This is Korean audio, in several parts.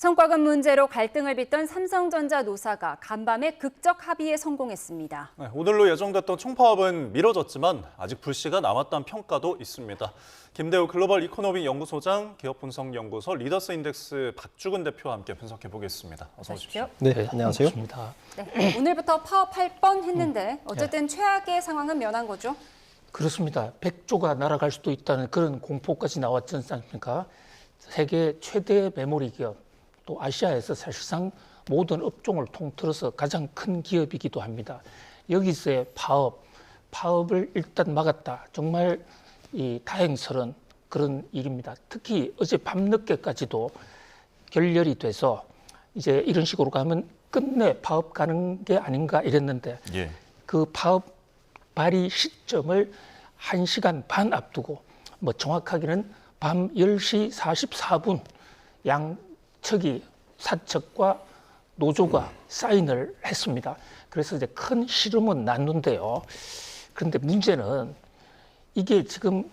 성과급 문제로 갈등을 빚던 삼성전자 노사가 간밤에 극적 합의에 성공했습니다. 네, 오늘로 예정됐던 총파업은 미뤄졌지만 아직 불씨가 남았다는 평가도 있습니다. 김대우 글로벌 이코노미 연구소장, 기업분석연구소 리더스 인덱스 박주근 대표와 함께 분석해 보겠습니다. 어서 오십시오. 네, 안녕하세요. 네, 오늘부터 파업할 뻔했는데 어쨌든 최악의 상황은 면한 거죠? 그렇습니다. 100조가 날아갈 수도 있다는 그런 공포까지 나왔지 않습니까? 세계 최대 메모리 기업, 또 아시아에서 사실상 모든 업종을 통틀어서 가장 큰 기업이기도 합니다. 여기서의 파업을 일단 막았다. 정말 다행스러운 그런 일입니다. 특히 어제 밤늦게까지도 결렬이 돼서 이제 이런 식으로 가면 끝내 파업 가는 게 아닌가 이랬는데 그 파업 발의 시점을 1시간 반 앞두고 정확하게는 밤 10시 44분 양측이 사측과 노조가 사인을 했습니다. 그래서 이제 큰 시름은 났는데요. 그런데 문제는 이게 지금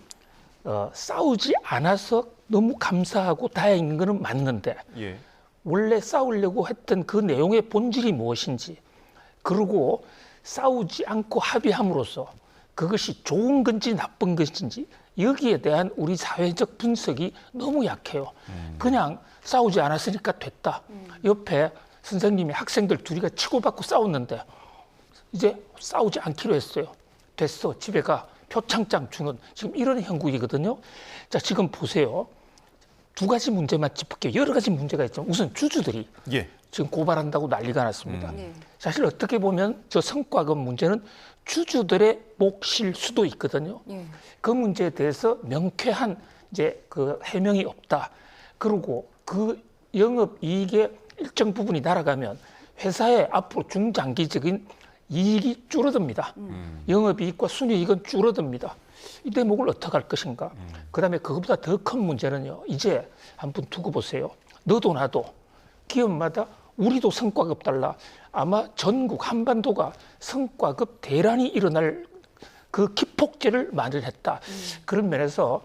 싸우지 않아서 너무 감사하고 다행인 거는 맞는데 원래 싸우려고 했던 그 내용의 본질이 무엇인지, 그리고 싸우지 않고 합의함으로써 그것이 좋은 건지 나쁜 것인지 여기에 대한 우리 사회적 분석이 너무 약해요. 그냥 싸우지 않았으니까 됐다. 옆에 선생님이 학생들 둘이가 치고받고 싸웠는데 이제 싸우지 않기로 했어요. 됐어, 집에 가. 표창장 주는 지금 이런 형국이거든요. 자, 지금 보세요. 두 가지 문제만 짚을게요. 여러 가지 문제가 있죠. 우선 주주들이 지금 고발한다고 난리가 났습니다. 사실 어떻게 보면 저 성과급 문제는 주주들의 몫일 수도 있거든요. 그 문제에 대해서 명쾌한 이제 그 해명이 없다. 그리고 그 영업 이익의 일정 부분이 날아가면 회사의 앞으로 중장기적인 이익이 줄어듭니다. 영업이익과 순이익은 줄어듭니다. 이 대목을 어떻게 할 것인가. 그다음에 그것보다 더 큰 문제는요. 이제 한번 두고 보세요. 너도 나도 기업마다 우리도 성과급 달라. 아마 전국 한반도가 성과급 대란이 일어날 그 기폭제를 마련했다. 그런 면에서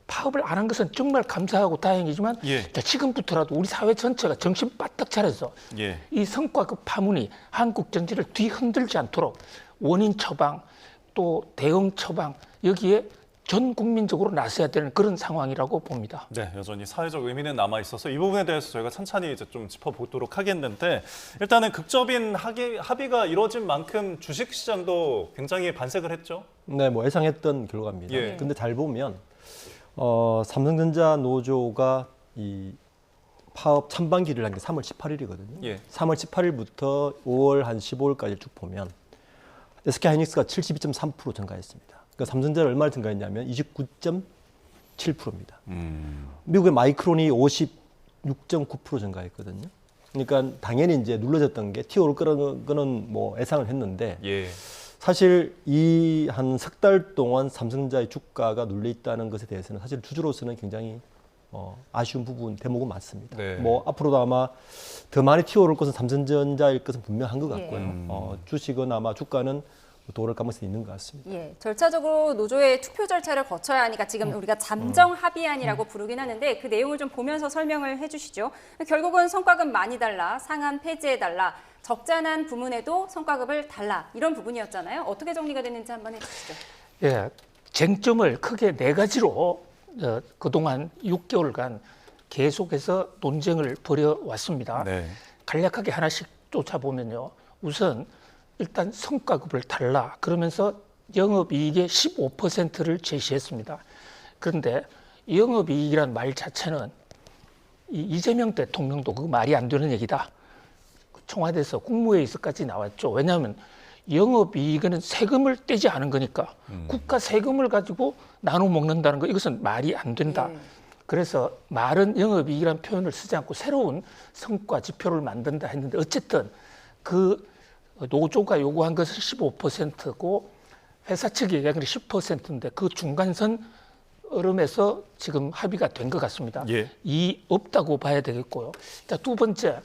파업을 안 한 것은 정말 감사하고 다행이지만 지금부터라도 우리 사회 전체가 정신 바짝 차려서 이 성과급 파문이 한국 경제를 뒤흔들지 않도록 원인 처방 또 대응 처방 여기에 전 국민적으로 나서야 되는 그런 상황이라고 봅니다. 네, 여전히 사회적 의미는 남아 있어서 이 부분에 대해서 저희가 찬찬히 이제 좀 짚어보도록 하겠는데, 일단은 극적인 합의가 이루어진 만큼 주식시장도 굉장히 반색을 했죠. 네, 뭐 예상했던 결과입니다. 근데 잘 보면 삼성전자 노조가 이 파업 찬반기를 한 게 3월 18일이거든요. 3월 18일부터 5월 한 15일까지 쭉 보면 SK하이닉스가 72.3% 증가했습니다. 그러니까 삼성전자를 얼마를 증가했냐면 29.7%입니다. 미국의 마이크론이 56.9% 증가했거든요. 그러니까 당연히 이제 눌러졌던 게 TO를 끄는 뭐 예상을 했는데 사실 이 한 석 달 동안 삼성전자의 주가가 눌려 있다는 것에 대해서는 사실 주주로서는 굉장히 아쉬운 부분 대목은 많습니다. 뭐 앞으로도 아마 더 많이 튀어오를 것은 삼성전자일 것은 분명한 것 같고요. 주식은 아마 주가는 더 오를 가능성이 있는 것 같습니다. 절차적으로 노조의 투표 절차를 거쳐야 하니까 지금 우리가 잠정 합의안이라고 부르긴 하는데 그 내용을 좀 보면서 설명을 해주시죠. 결국은 성과급 많이 달라, 상한 폐지해달라, 적잖은 부문에도 성과급을 달라, 이런 부분이었잖아요. 어떻게 정리가 됐는지 한번 해주시죠. 쟁점을 크게 네 가지로 그동안 6개월간 계속해서 논쟁을 벌여왔습니다. 간략하게 하나씩 쫓아보면요. 우선 일단 성과급을 달라 그러면서 영업이익의 15%를 제시했습니다. 그런데 영업이익이란 말 자체는 이재명 대통령도 그 말이 안 되는 얘기다. 청와대에서 국무회의서까지 나왔죠. 왜냐하면 영업이익은 세금을 떼지 않은 거니까 국가 세금을 가지고 나눠 먹는다는 거 이것은 말이 안 된다. 그래서 말은 영업이익이라는 표현을 쓰지 않고 새로운 성과 지표를 만든다 했는데 어쨌든 그 노조가 요구한 것은 15%고 회사 측이 얘기한 건 10%인데 그 중간선 얼음에서 지금 합의가 된 것 같습니다. 이 없다고 봐야 되겠고요. 자, 두 번째,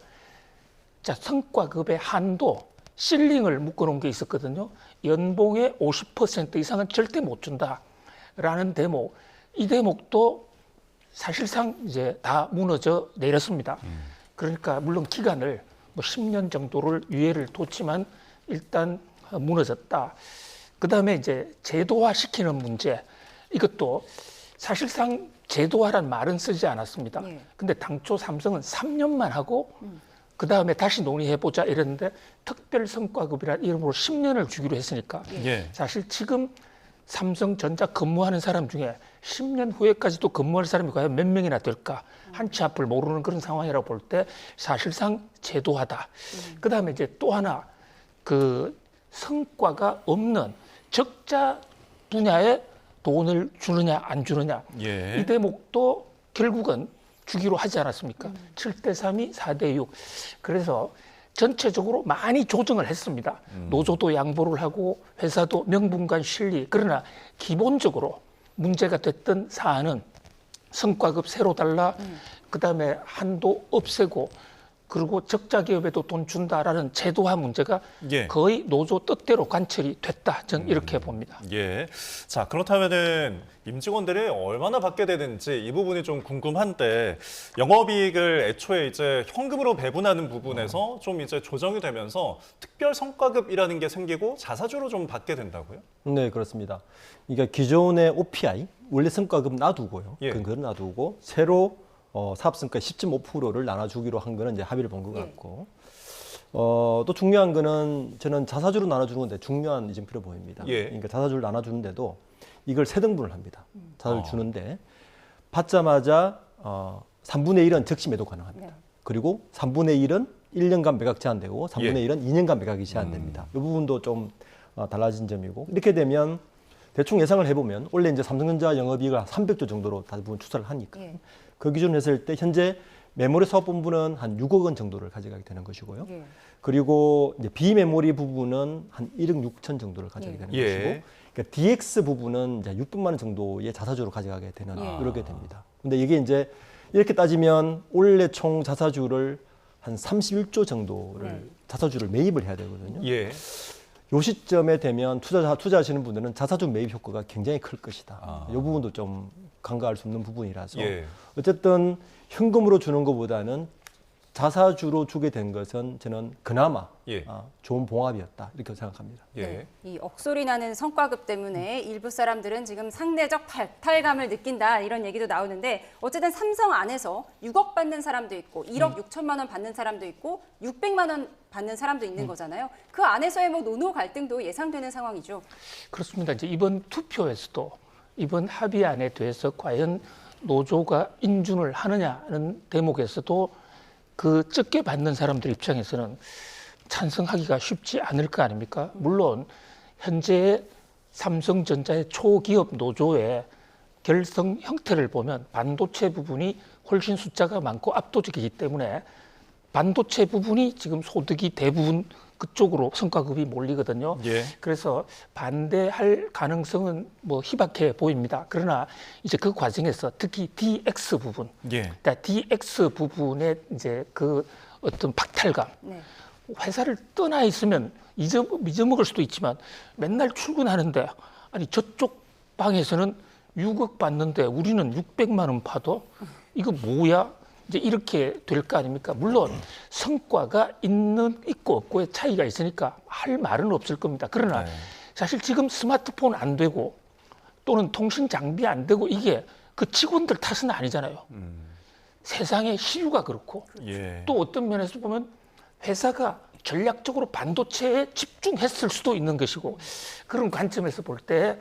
자, 성과급의 한도, 실링을 묶어놓은 게 있었거든요. 연봉의 50% 이상은 절대 못 준다라는 대목. 이 대목도 사실상 이제 다 무너져 내렸습니다. 그러니까 물론 기간을 뭐 10년 정도를 유예를 뒀지만 일단 무너졌다. 그다음에 이제 제도화 시키는 문제, 이것도 사실상 제도화란 말은 쓰지 않았습니다. 예. 근데 당초 삼성은 3년만 하고 그다음에 다시 논의해보자 이랬는데 특별성과급이라는 이름으로 10년을 주기로 했으니까 예. 사실 지금 삼성전자 근무하는 사람 중에 10년 후에까지도 근무할 사람이 과연 몇 명이나 될까? 한치 앞을 모르는 그런 상황이라고 볼 때 사실상 제도하다. 그다음에 이제 또 하나 그 성과가 없는 적자 분야에 돈을 주느냐 안 주느냐. 예. 이 대목도 결국은 주기로 하지 않았습니까? 7대3이 4대6. 그래서 전체적으로 많이 조정을 했습니다. 노조도 양보를 하고 회사도 명분간 실리. 그러나 기본적으로 문제가 됐던 사안은 성과급 새로 달라, 그다음에 한도 없애고, 그리고 적자 기업에도 돈 준다라는 제도화 문제가 예. 거의 노조 뜻대로 관철이 됐다. 저는 이렇게 봅니다. 예. 자, 그렇다면은 임직원들이 얼마나 받게 되는지 이 부분이 좀 궁금한데, 영업이익을 애초에 이제 현금으로 배분하는 부분에서 좀 이제 조정이 되면서 특별 성과급이라는 게 생기고 자사주로 좀 받게 된다고요? 네, 그렇습니다. 그러니까 기존의 OPI 원래 성과급 놔두고요. 예. 그건 놔두고 새로 사업성과 10.5%를 나눠주기로 한 거는 이제 합의를 본 것 예. 같고, 또 중요한 거는 저는 자사주로 나눠주는 건데 중요한 이점표로 보입니다. 예. 그러니까 자사주를 나눠주는데도 이걸 세 등분을 합니다. 자사주를 아. 주는데 받자마자 3분의 1은 즉시 매도 가능합니다. 네. 그리고 3분의 1은 1년간 매각 제한되고 3분의 예. 1은 2년간 매각이 제한됩니다. 이 부분도 좀 달라진 점이고, 이렇게 되면 대충 예상을 해보면 원래 이제 삼성전자 영업이익을 한 300조 정도로 대부분 추산을 하니까 예. 그 기준으로 했을 때 현재 메모리 사업본부는 한 6억 원 정도를 가져가게 되는 것이고요. 예. 그리고 이제 비메모리 부분은 한 1억 6천 정도를 가져가게 되는 예. 것이고, 그러니까 DX 부분은 이제 600만 원 정도의 자사주로 가져가게 되는 예. 이렇게 됩니다. 근데 이게 이제 이렇게 따지면 올해 총 자사주를 한 31조 정도를 네. 자사주를 매입을 해야 되거든요. 예. 요 시점에 되면 투자하시는 분들은 자사주 매입 효과가 굉장히 클 것이다. 아. 이 부분도 좀 간과할 수 없는 부분이라서 예. 어쨌든 현금으로 주는 것보다는 자사주로 주게 된 것은 저는 그나마 예. 좋은 봉합이었다 이렇게 생각합니다. 예. 네, 이 억소리 나는 성과급 때문에 일부 사람들은 지금 상대적 박탈감을 느낀다 이런 얘기도 나오는데, 어쨌든 삼성 안에서 6억 받는 사람도 있고 1억 6천만 원 받는 사람도 있고 600만 원 받는 사람도 있는 거잖아요. 그 안에서의 뭐 노노 갈등도 예상되는 상황이죠. 그렇습니다. 이제 이번 투표에서도 이번 합의안에 대해서 과연 노조가 인준을 하느냐는 대목에서도 그 적게 받는 사람들 입장에서는 찬성하기가 쉽지 않을 거 아닙니까? 물론 현재 삼성전자의 초기업 노조의 결성 형태를 보면 반도체 부분이 훨씬 숫자가 많고 압도적이기 때문에 반도체 부분이 지금 소득이 대부분 그쪽으로 성과급이 몰리거든요. 예. 그래서 반대할 가능성은 뭐 희박해 보입니다. 그러나 이제 그 과정에서 특히 DX 부분, 예. 그러니까 DX 부분의 이제 그 어떤 박탈감, 네. 회사를 떠나 있으면 잊어먹을 수도 있지만 맨날 출근하는데 아니 저쪽 방에서는 6억 받는데 우리는 600만 원 받아? 이거 뭐야? 이제 이렇게 될 거 아닙니까? 물론 성과가 있고 없고의 차이가 있으니까 할 말은 없을 겁니다. 그러나 네. 사실 지금 스마트폰 안 되고 또는 통신 장비 안 되고 이게 그 직원들 탓은 아니잖아요. 세상의 시류가 그렇고 예. 또 어떤 면에서 보면 회사가 전략적으로 반도체에 집중했을 수도 있는 것이고, 그런 관점에서 볼 때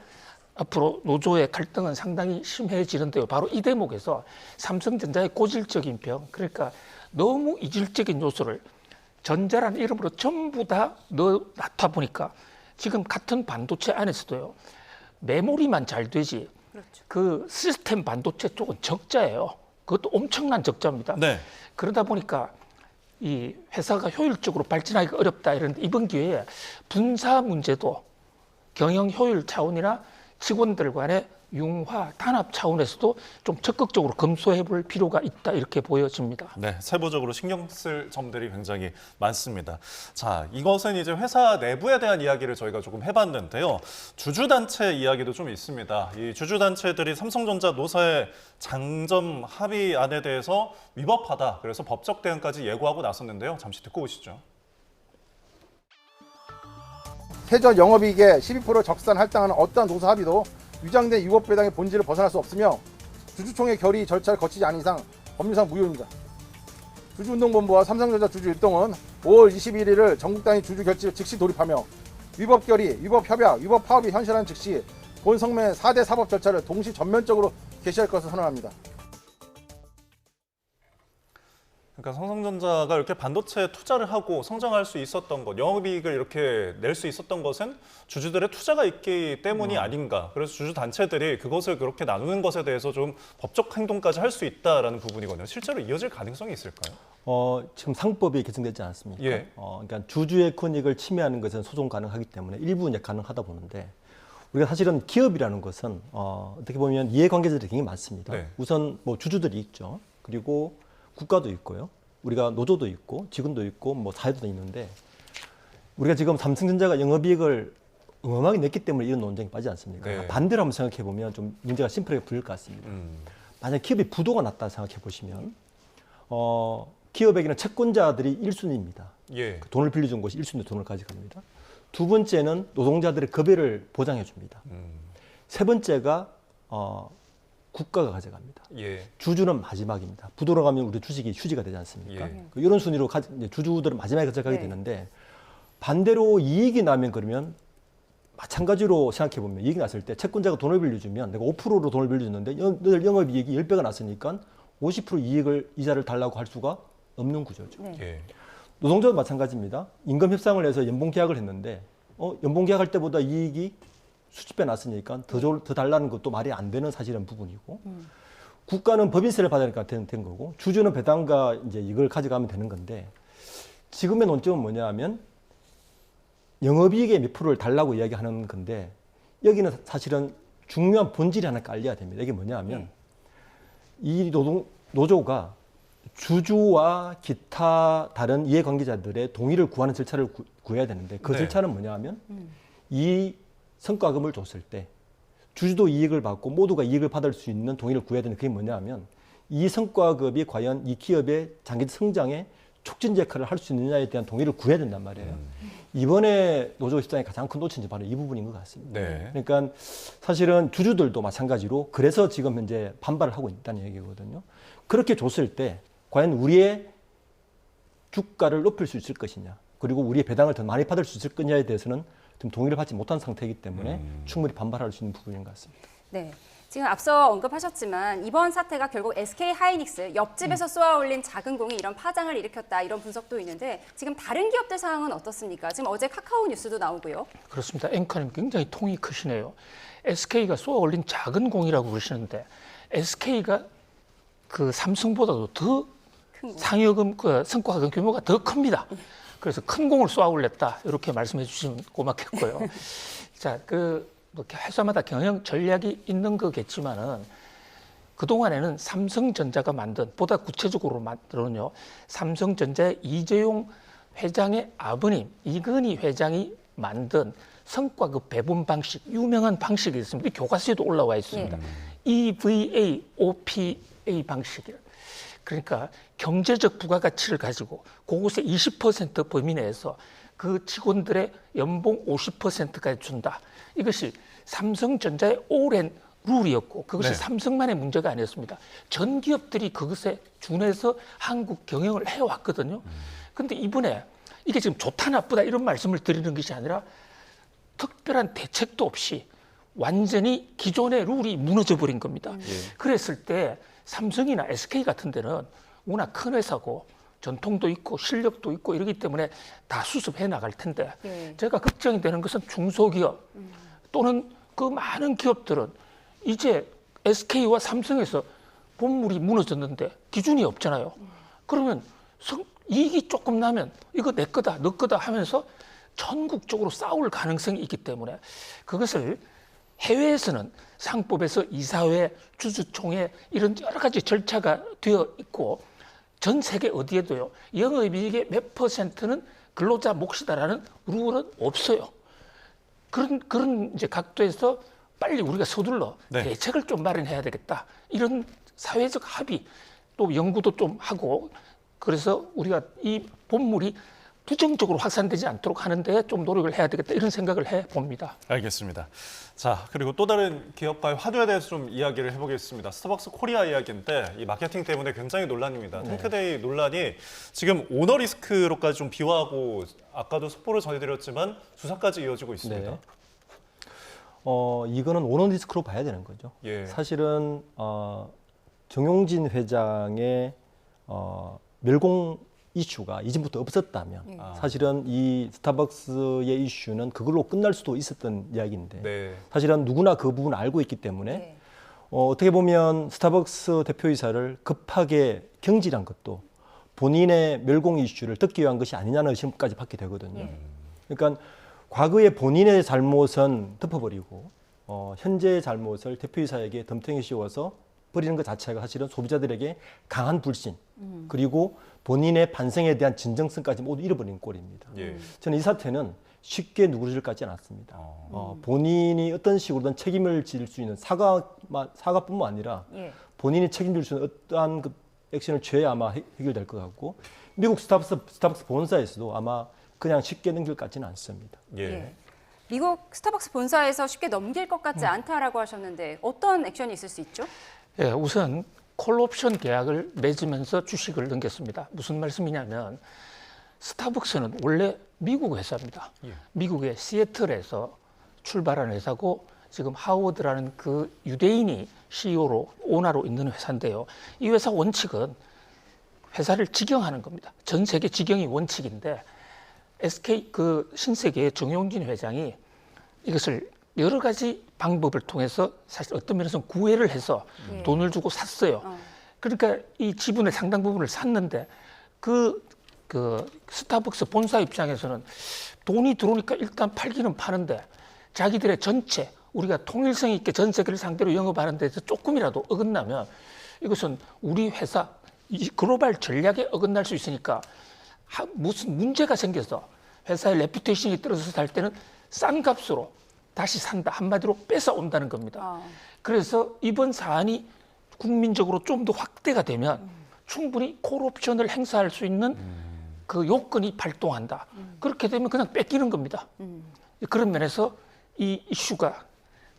앞으로 노조의 갈등은 상당히 심해지는데요. 바로 이 대목에서 삼성전자의 고질적인 병, 그러니까 너무 이질적인 요소를 전자라는 이름으로 전부 다 넣다 보니까 지금 같은 반도체 안에서도요, 메모리만 잘 되지 그렇죠. 그 시스템 반도체 쪽은 적자예요. 그것도 엄청난 적자입니다. 네. 그러다 보니까 이 회사가 효율적으로 발전하기가 어렵다 이런데, 이번 기회에 분사 문제도 경영 효율 차원이나 직원들 간의 융화, 단합 차원에서도 좀 적극적으로 검토해 볼 필요가 있다 이렇게 보여집니다. 네, 세부적으로 신경 쓸 점들이 굉장히 많습니다. 자, 이것은 이제 회사 내부에 대한 이야기를 저희가 조금 해봤는데요. 주주단체 이야기도 좀 있습니다. 이 주주단체들이 삼성전자 노사의 장점 합의안에 대해서 위법하다. 그래서 법적 대응까지 예고하고 나섰는데요. 잠시 듣고 오시죠. 해저 영업이익의 12% 적산 할당하는 어떠한 노사 합의도 위장된 위법 배당의 본질을 벗어날 수 없으며 주주총회 결의 절차를 거치지 않은 이상 법률상 무효입니다. 주주운동본부와 삼성전자 주주일동은 5월 21일을 전국 단위 주주 결집에 즉시 돌입하며 위법 결의, 위법 협약, 위법 파업이 현실화한 즉시 본 성명의 4대 사법 절차를 동시 전면적으로 개시할 것을 선언합니다. 그러니까 삼성전자가 이렇게 반도체에 투자를 하고 성장할 수 있었던 것, 영업이익을 이렇게 낼 수 있었던 것은 주주들의 투자가 있기 때문이 아닌가. 그래서 주주단체들이 그것을 그렇게 나누는 것에 대해서 좀 법적 행동까지 할 수 있다라는 부분이거든요. 실제로 이어질 가능성이 있을까요? 지금 상법이 개정되지 않았습니까? 예. 그러니까 주주의 권익을 침해하는 것은 소송 가능하기 때문에 일부는 이제 가능하다 보는데 우리가 사실은 기업이라는 것은 어떻게 보면 이해관계자들이 굉장히 많습니다. 네. 우선 뭐 주주들이 있죠. 그리고 국가도 있고요. 우리가 노조도 있고 직원도 있고 뭐 사회도 있는데 우리가 지금 삼성전자가 영업이익을 어마어마하게 냈기 때문에 이런 논쟁이 빠지지 않습니까? 네. 반대로 한번 생각해 보면 좀 문제가 심플하게 보일 것 같습니다. 만약 기업이 부도가 났다 생각해 보시면 기업에게는 채권자들이 1순위입니다. 예. 돈을 빌려준 곳이 1순위 돈을 가져갑니다. 두 번째는 노동자들의 급여를 보장해 줍니다. 세 번째가 국가가 가져갑니다. 예. 주주는 마지막입니다. 부도로 가면 우리 주식이 휴지가 되지 않습니까? 예. 이런 순위로 이제 주주들은 마지막에 가져가게 네. 되는데 반대로 이익이 나면 그러면 마찬가지로 생각해 보면 이익이 났을 때 채권자가 돈을 빌려주면 내가 5%로 돈을 빌려줬는데 늘 영업이익이 10배가 났으니까 50% 이자를 달라고 할 수가 없는 구조죠. 네. 예. 노동자도 마찬가지입니다. 임금 협상을 해서 연봉 계약을 했는데 연봉 계약할 때보다 이익이 수십 배 났으니까 더 달라는 것도 말이 안 되는 사실은 부분이고 국가는 법인세를 받으니까 된 거고 주주는 배당과 이제 이걸 가져가면 되는 건데 지금의 논점은 뭐냐 하면 영업이익의 몇 프로를 달라고 이야기하는 건데 여기는 사실은 중요한 본질이 하나 깔려야 됩니다. 이게 뭐냐 하면 이 노조가 주주와 기타 다른 이해관계자들의 동의를 구하는 절차를 구해야 되는데 그 네. 절차는 뭐냐 하면 이 성과금을 줬을 때 주주도 이익을 받고 모두가 이익을 받을 수 있는 동의를 구해야 되는 그게 뭐냐 하면 이 성과급이 과연 이 기업의 장기적 성장에 촉진 역할을 할 수 있느냐에 대한 동의를 구해야 된단 말이에요. 이번에 노조 협상의 가장 큰 놓친이 바로 이 부분인 것 같습니다. 네. 그러니까 사실은 주주들도 마찬가지로 그래서 지금 현재 반발을 하고 있다는 얘기거든요. 그렇게 줬을 때 과연 우리의 주가를 높일 수 있을 것이냐 그리고 우리의 배당을 더 많이 받을 수 있을 거냐에 대해서는 지금 동의를 받지 못한 상태이기 때문에 충분히 반발할 수 있는 부분인 것 같습니다. 네. 지금 앞서 언급하셨지만 이번 사태가 결국 SK 하이닉스 옆집에서 쏘아올린 작은 공이 이런 파장을 일으켰다 이런 분석도 있는데 지금 다른 기업들 상황은 어떻습니까? 지금 어제 카카오 뉴스도 나오고요. 그렇습니다. 앵커님 굉장히 통이 크시네요. SK가 쏘아올린 작은 공이라고 그러시는데 SK가 그 삼성보다도 더 큰 공. 상여금 성과금 규모가 더 큽니다. 그래서 큰 공을 쏘아올렸다 이렇게 말씀해 주시면 고맙겠고요. 자, 뭐 회사마다 경영 전략이 있는 거겠지만은 그 동안에는 삼성전자가 만든 보다 구체적으로 말로는요, 삼성전자의 이재용 회장의 아버님 이건희 회장이 만든 성과급 배분 방식 유명한 방식이 있습니다. 교과서에도 올라와 있습니다. EVA, OPA 방식이에요. 그러니까 경제적 부가가치를 가지고 그곳에 20% 범위 내에서 그 직원들의 연봉 50%까지 준다. 이것이 삼성전자의 오랜 룰이었고 그것이 네. 삼성만의 문제가 아니었습니다. 전 기업들이 그것에 준해서 한국 경영을 해왔거든요. 그런데 이번에 이게 지금 좋다 나쁘다 이런 말씀을 드리는 것이 아니라 특별한 대책도 없이 완전히 기존의 룰이 무너져 버린 겁니다. 그랬을 때 삼성이나 SK 같은 데는 워낙 큰 회사고 전통도 있고 실력도 있고 이러기 때문에 다 수습해 나갈 텐데 제가 걱정이 되는 것은 중소기업 또는 그 많은 기업들은 이제 SK와 삼성에서 본물이 무너졌는데 기준이 없잖아요. 그러면 이익이 조금 나면 이거 내 거다 너 거다 하면서 전국적으로 싸울 가능성이 있기 때문에 그것을 해외에서는 상법에서 이사회, 주주총회 이런 여러 가지 절차가 되어 있고 전 세계 어디에도요 영업이익의 몇 %는 근로자 몫이다라는 룰은 없어요. 그런 이제 각도에서 빨리 우리가 서둘러 네. 대책을 좀 마련해야 되겠다. 이런 사회적 합의 또 연구도 좀 하고 그래서 우리가 이 본물이 부정적으로 확산되지 않도록 하는데 좀 노력을 해야 되겠다 이런 생각을 해봅니다. 알겠습니다. 자, 그리고 또 다른 기업과의 화두에 대해서 좀 이야기를 해보겠습니다. 스타벅스 코리아 이야기인데 이 마케팅 때문에 굉장히 논란입니다. 탱크데이 논란이 지금 오너 리스크로까지 좀 비화하고 아까도 속보를 전해드렸지만 수사까지 이어지고 있습니다. 네. 이거는 오너 리스크로 봐야 되는 거죠. 예. 사실은 정용진 회장의 멸공 이슈가 이전부터 없었다면 사실은 이 스타벅스의 이슈는 그걸로 끝날 수도 있었던 이야기인데 네. 사실은 누구나 그 부분을 알고 있기 때문에 네. 어떻게 보면 스타벅스 대표이사를 급하게 경질한 것도 본인의 멸공 이슈를 듣기 위한 것이 아니냐는 의심까지 받게 되거든요. 그러니까 과거의 본인의 잘못은 덮어버리고 현재의 잘못을 대표이사에게 덤탱이 씌워서 버리는 것 자체가 사실은 소비자들에게 강한 불신 그리고 본인의 반성에 대한 진정성까지 모두 잃어버린 꼴입니다. 예. 저는 이 사태는 쉽게 누그러질 것 같지는 않습니다. 본인이 어떤 식으로든 책임을 질 수 있는 사과뿐만 아니라 예. 본인이 책임질 수 있는 어떠한 그 액션을 취해야 아마 해결될 것 같고 미국 스타벅스 본사에서도 아마 그냥 쉽게 넘길 것 같지는 않습니다. 예. 예. 미국 스타벅스 본사에서 쉽게 넘길 것 같지 않다라고 하셨는데 어떤 액션이 있을 수 있죠? 예, 우선 콜옵션 계약을 맺으면서 주식을 넘겼습니다. 무슨 말씀이냐면 스타벅스는 원래 미국 회사입니다. 미국의 시애틀에서 출발한 회사고 지금 하워드라는 그 유대인이 CEO로 오너로 있는 회사인데요. 이 회사 원칙은 회사를 직영하는 겁니다. 전 세계 직영이 원칙인데 SK 그 신세계의 정용진 회장이 이것을 여러 가지 방법을 통해서 사실 어떤 면에서는 구애를 해서 돈을 주고 샀어요. 그러니까 이 지분의 상당 부분을 샀는데 그 스타벅스 본사 입장에서는 돈이 들어오니까 일단 팔기는 파는데 자기들의 전체 우리가 통일성 있게 전 세계를 상대로 영업하는 데서 조금이라도 어긋나면 이것은 우리 회사 이 글로벌 전략에 어긋날 수 있으니까 무슨 문제가 생겨서 회사의 레퓨테이션이 떨어져서 살 때는 싼 값으로 다시 산다. 한마디로 뺏어 온다는 겁니다. 그래서 이번 사안이 국민적으로 좀 더 확대가 되면 충분히 콜옵션을 행사할 수 있는 그 요건이 발동한다. 그렇게 되면 그냥 뺏기는 겁니다. 그런 면에서 이 이슈가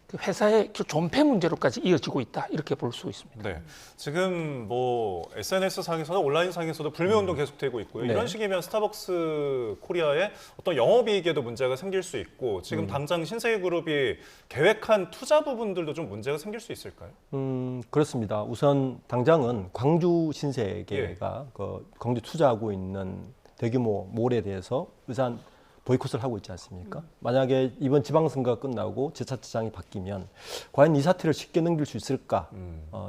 그 회사의 존폐 문제로까지 이어지고 있다. 이렇게 볼 수 있습니다. 네. 지금 뭐 SNS 상에서나 온라인 상에서도 불매운동 계속되고 있고요. 네. 이런 식이면 스타벅스 코리아의 어떤 영업이익에도 문제가 생길 수 있고 지금 당장 신세계그룹이 계획한 투자 부분들도 좀 문제가 생길 수 있을까요? 그렇습니다. 우선 당장은 광주 신세계가 예. 그 광주 투자하고 있는 대규모 몰에 대해서 의산 보이콧을 하고 있지 않습니까? 만약에 이번 지방선거가 끝나고 지자체장이 바뀌면 과연 이 사태를 쉽게 넘길 수 있을까?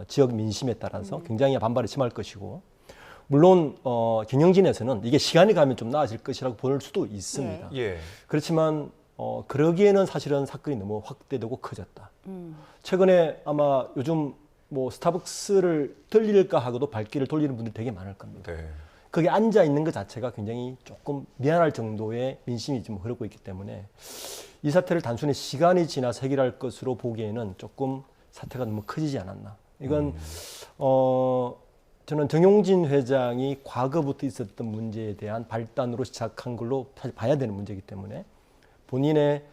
지역 민심에 따라서 굉장히 반발이 심할 것이고 물론 경영진에서는 이게 시간이 가면 좀 나아질 것이라고 볼 수도 있습니다. 예. 그렇지만 그러기에는 사실은 사건이 너무 확대되고 커졌다. 최근에 아마 요즘 뭐 스타벅스를 들릴까 하고도 발길을 돌리는 분들이 되게 많을 겁니다. 네. 거기 앉아 있는 것 자체가 굉장히 조금 미안할 정도의 민심이 좀 흐르고 있기 때문에 이 사태를 단순히 시간이 지나서 해결할 것으로 보기에는 조금 사태가 너무 커지지 않았나. 이건 저는 정용진 회장이 과거부터 있었던 문제에 대한 발단으로 시작한 걸로 사실 봐야 되는 문제이기 때문에 본인의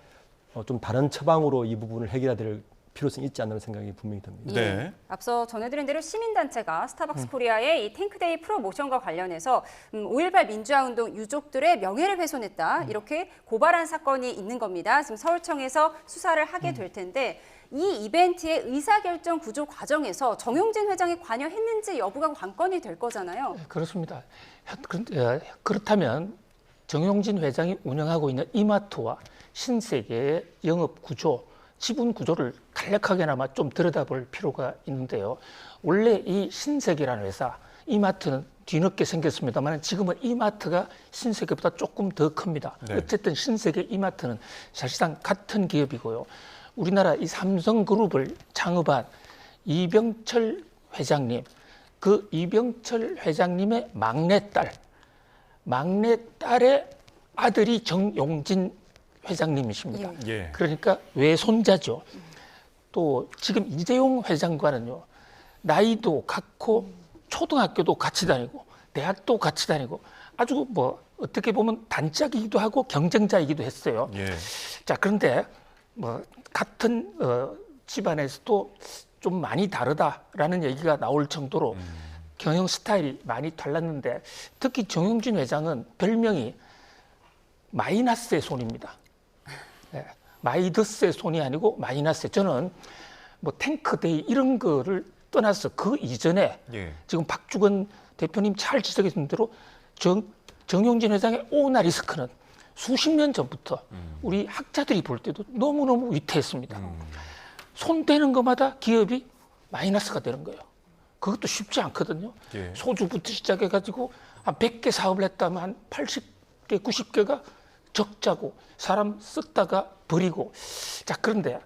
좀 다른 처방으로 이 부분을 해결해야 될 필요성이 있지 않는 생각이 분명히 듭니다. 네. 앞서 전해드린 대로 시민단체가 스타벅스 코리아의 이 탱크데이 프로모션과 관련해서 5.18 민주화운동 유족들의 명예를 훼손했다 이렇게 고발한 사건이 있는 겁니다. 지금 서울청에서 수사를 하게 될 텐데 이 이벤트의 의사결정 구조 과정에서 정용진 회장이 관여했는지 여부가 관건이 될 거잖아요. 그렇습니다. 그렇다면 정용진 회장이 운영하고 있는 이마트와 신세계의 영업 구조, 지분 구조를 간략하게나마 좀 들여다볼 필요가 있는데요. 원래 이 신세계라는 회사, 이마트는 뒤늦게 생겼습니다만 지금은 이마트가 신세계보다 조금 더 큽니다. 네. 어쨌든 신세계 이마트는 사실상 같은 기업이고요. 우리나라 이 삼성그룹을 창업한 이병철 회장님, 그 이병철 회장님의 막내딸의 아들이 정용진 회장님이십니다. 예. 그러니까 외손자죠. 또 지금 이재용 회장과는요, 나이도 같고 초등학교도 같이 다니고 대학도 같이 다니고 아주 뭐 어떻게 보면 단짝이기도 하고 경쟁자이기도 했어요. 예. 자, 그런데 뭐 같은 집안에서도 좀 많이 다르다라는 얘기가 나올 정도로 경영 스타일이 많이 달랐는데, 특히 정용진 회장은 별명이 마이너스의 손입니다. 네, 마이더스의 손이 아니고 마이너스. 저는 뭐 탱크데이 이런 거를 떠나서 그 이전에 예. 지금 박주건 대표님 잘 지적해준 대로 정용진 회장의 오나 리스크는 수십 년 전부터 우리 학자들이 볼 때도 너무너무 위태했습니다. 손 대는 것마다 기업이 마이너스가 되는 거예요. 그것도 쉽지 않거든요. 예. 소주부터 시작해가지고 한 100개 사업을 했다면 한 80개, 90개가 적자고 사람 썼다가 버리고. 자, 그런데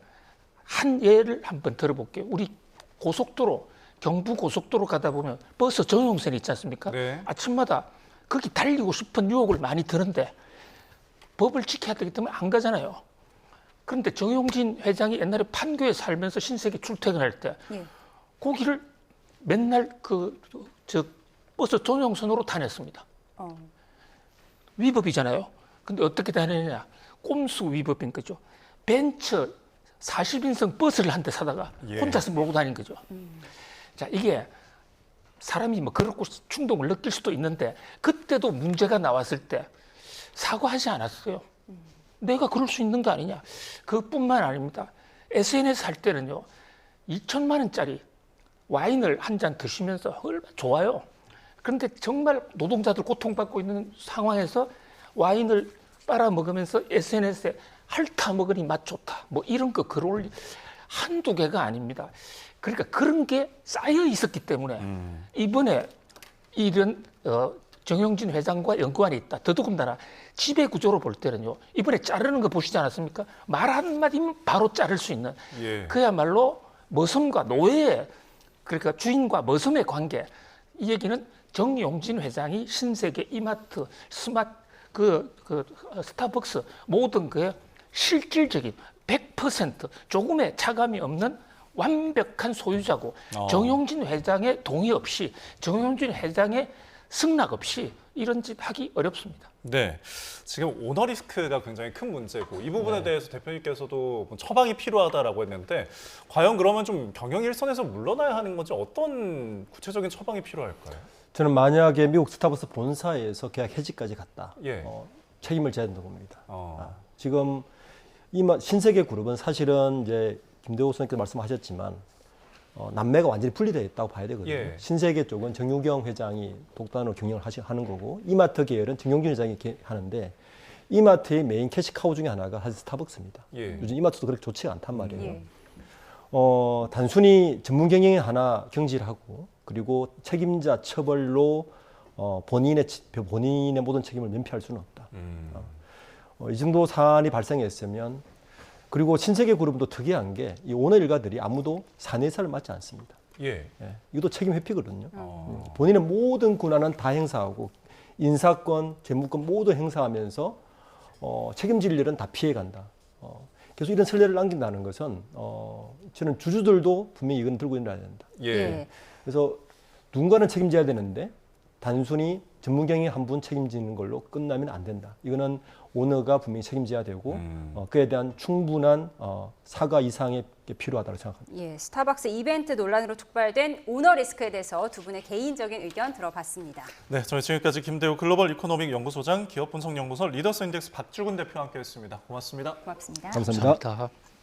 한 예를 한번 들어볼게요. 우리 고속도로, 경부 고속도로 가다 보면 버스 전용線있지 않습니까? 네. 아침마다 거기 달리고 싶은 유혹을 많이 드는데 법을 지켜야 되기 때문에 안 가잖아요. 그런데 정용진 회장이 옛날에 판교에 살면서 신세계 출퇴근할 때 예. 거기를 맨날 버스 전용선으로 다녔습니다. 위법이잖아요. 근데 어떻게 다니느냐? 꼼수 위법인 거죠. 벤츠 40인승 버스를 한 대 사다가 예. 혼자서 몰고 다닌 거죠. 자, 이게 사람이 뭐 그렇고 충동을 느낄 수도 있는데 그때도 문제가 나왔을 때 사과하지 않았어요. 내가 그럴 수 있는 거 아니냐. 그뿐만 아닙니다. SNS 할 때는요, 2천만 원짜리 와인을 한 잔 드시면서 얼마나 좋아요. 그런데 정말 노동자들 고통받고 있는 상황에서 와인을 빨아먹으면서 SNS에 핥아 먹으니 맛 좋다, 뭐 이런 거 글 올리 한두 개가 아닙니다. 그러니까 그런 게 쌓여 있었기 때문에 이번에 이런 정용진 회장과 연관이 있다. 더더군다나 지배 구조로 볼 때는요, 이번에 자르는 거 보시지 않았습니까? 말 한마디면 바로 자를 수 있는, 예. 그야말로 머슴과 노예의, 그러니까 주인과 머슴의 관계. 이 얘기는 정용진 회장이 신세계, 이마트, 스타벅스 모든 그의 실질적인 100% 조금의 차감이 없는 완벽한 소유자고, 정용진 회장의 동의 없이, 정용진 회장의 승낙 없이 이런 짓 하기 어렵습니다. 네, 지금 오너 리스크가 굉장히 큰 문제고 이 부분에 대해서 대표님께서도 처방이 필요하다라고 했는데 과연 그러면 좀 경영 일선에서 물러나야 하는 건지 어떤 구체적인 처방이 필요할까요? 저는 만약에 미국 스타벅스 본사에서 계약 해지까지 갔다, 예. 책임을 져야 된다고 봅니다. 지금 신세계 그룹은 사실은 이제 김대호 선생님께서 말씀하셨지만 남매가 완전히 분리되어 있다고 봐야 되거든요. 예. 신세계 쪽은 정유경 회장이 독단으로 경영을 하는 거고, 이마트 계열은 정용진 회장이 하는데, 이마트의 메인 캐시카우 중에 하나가 사실 스타벅스입니다. 예. 요즘 이마트도 그렇게 좋지가 않단 말이에요. 예. 단순히 전문 경영에 하나 경질하고, 그리고 책임자 처벌로 본인의 모든 책임을 면피할 수는 없다. 이 정도 사안이 발생했으면, 그리고 신세계 그룹도 특이한 게 이 오너 일가들이 아무도 사내사를 맡지 않습니다. 예. 이것도 책임 회피거든요. 본인의 모든 권한은 다 행사하고 인사권, 재무권 모두 행사하면서 책임질 일은 다 피해간다. 계속 이런 선례를 남긴다는 것은 저는 주주들도 분명히 이건 들고 일어나야 된다. 예. 그래서 누군가는 책임져야 되는데 단순히 전문 경영 한 분 책임지는 걸로 끝나면 안 된다. 이거는 오너가 분명히 책임져야 되고 그에 대한 충분한 사과 이상의 게 필요하다고 생각합니다. 예, 스타벅스 이벤트 논란으로 촉발된 오너 리스크에 대해서 두 분의 개인적인 의견 들어봤습니다. 네, 저희 지금까지 김대우 글로벌 이코노믹 연구소장, 기업분석연구소 리더스 인덱스 박주근 대표와 함께했습니다. 고맙습니다. 고맙습니다. 감사합니다. 감사합니다.